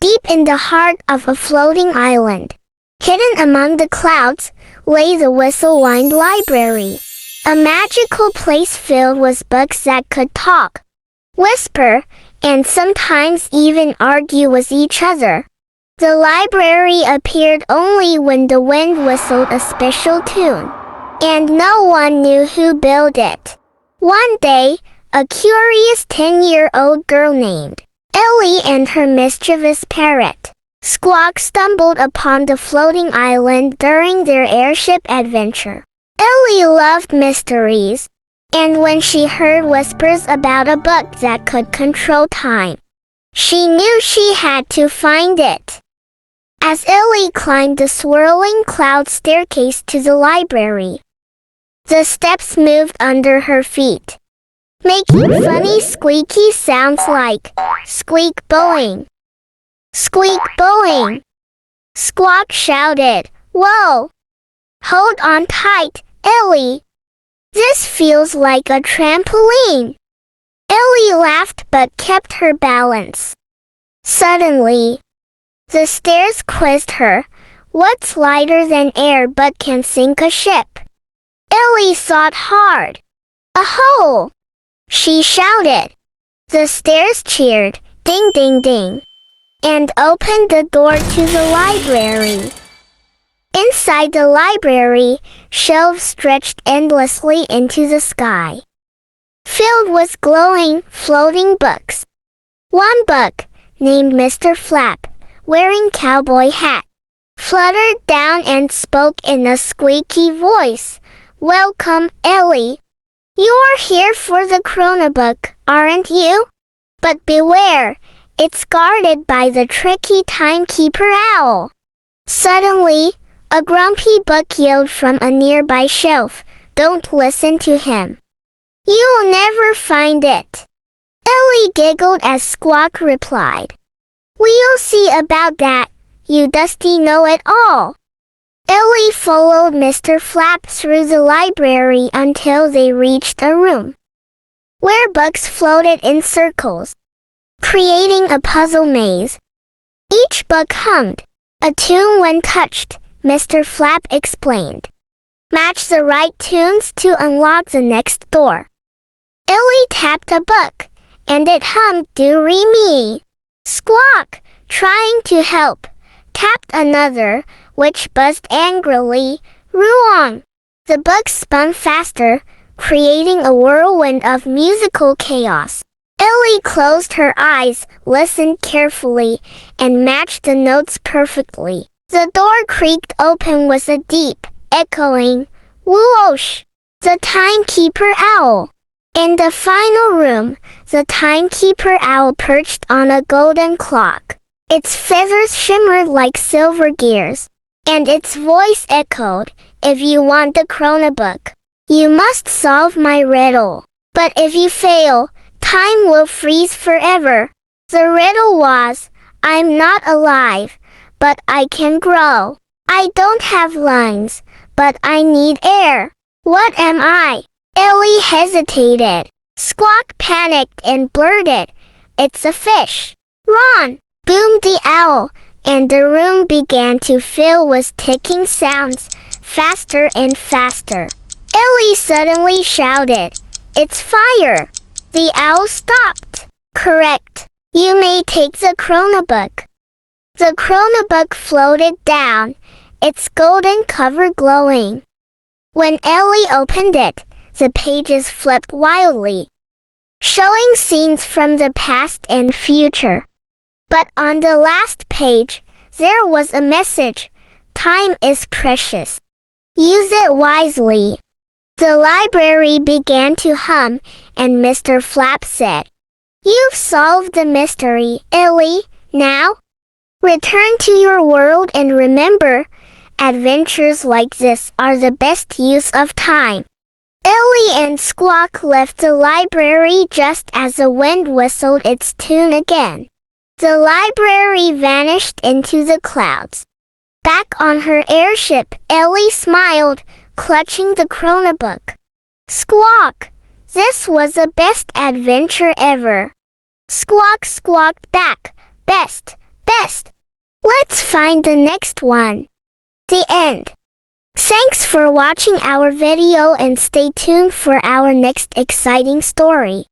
Deep in the heart of a floating island, hidden among the clouds, lay the Whistlewind Library, a magical place filled with books that could talk, whisper, and sometimes even argue with each other. The library appeared only when the wind whistled a special tune, and no one knew who built it. One day, a curious 10-year-old girl named Ellie and her mischievous parrot, Squawk, stumbled upon the floating island during their airship adventure. Ellie loved mysteries, and when she heard whispers about a book that could control time, she knew she had to find it. As Ellie climbed the swirling cloud staircase to the library, the steps moved under her feet, making funny squeaky sounds like squeak bowing. Squeak bowing! Squawk shouted, "Whoa! Hold on tight, Ellie! This feels like a trampoline!" Ellie laughed but kept her balance. Suddenly, the stairs quizzed her. What's lighter than air but can sink a ship? Ellie thought hard. A hole! She shouted. The stairs cheered, ding ding ding, and opened the door to the library. Inside the library, shelves stretched endlessly into the sky, filled with glowing, floating books. One book, named Mr. Flap, wearing cowboy hat, fluttered down and spoke in a squeaky voice. "Welcome, Ellie. You're here for the Chronobook, aren't you? But beware, it's guarded by the tricky Timekeeper Owl." Suddenly, a grumpy book yelled from a nearby shelf, "Don't listen to him. You'll never find it." Ellie giggled as Squawk replied, "We'll see about that, you dusty know-it-all." Ellie followed Mr. Flap through the library until they reached a room where books floated in circles, creating a puzzle maze. Each book hummed a tune when touched, Mr. Flap explained. Match the right tunes to unlock the next door. Ellie tapped a book, and it hummed do-re-mi. Squawk, trying to help, tapped another, which buzzed angrily, "Ruong." The book spun faster, creating a whirlwind of musical chaos. Ellie closed her eyes, listened carefully, and matched the notes perfectly. The door creaked open with a deep, echoing whoosh. The Timekeeper Owl. In the final room, the Timekeeper Owl perched on a golden clock. Its feathers shimmered like silver gears, and its voice echoed, "If you want the Chronobook, you must solve my riddle. But if you fail, time will freeze forever." The riddle was, "I'm not alive, but I can grow. I don't have lungs, but I need air. What am I?" Ellie hesitated. Squawk panicked and blurted, "It's a fish." "Run!" boomed the owl, and the room began to fill with ticking sounds, faster and faster. Ellie suddenly shouted, "It's fire!" The owl stopped. "Correct. You may take the Chronobook." The Chronobook floated down, its golden cover glowing. When Ellie opened it, the pages flipped wildly, showing scenes from the past and future. But on the last page, there was a message: "Time is precious. Use it wisely." The library began to hum, and Mr. Flap said, "You've solved the mystery, Ellie. Now, return to your world and remember, adventures like this are the best use of time." Ellie and Squawk left the library just as the wind whistled its tune again. The library vanished into the clouds. Back on her airship, Ellie smiled, clutching the Chronobook. "Squawk, this was the best adventure ever." Squawk squawked back, "Best, best. Let's find the next one. The end. Thanks for watching our video and stay tuned for our next exciting story.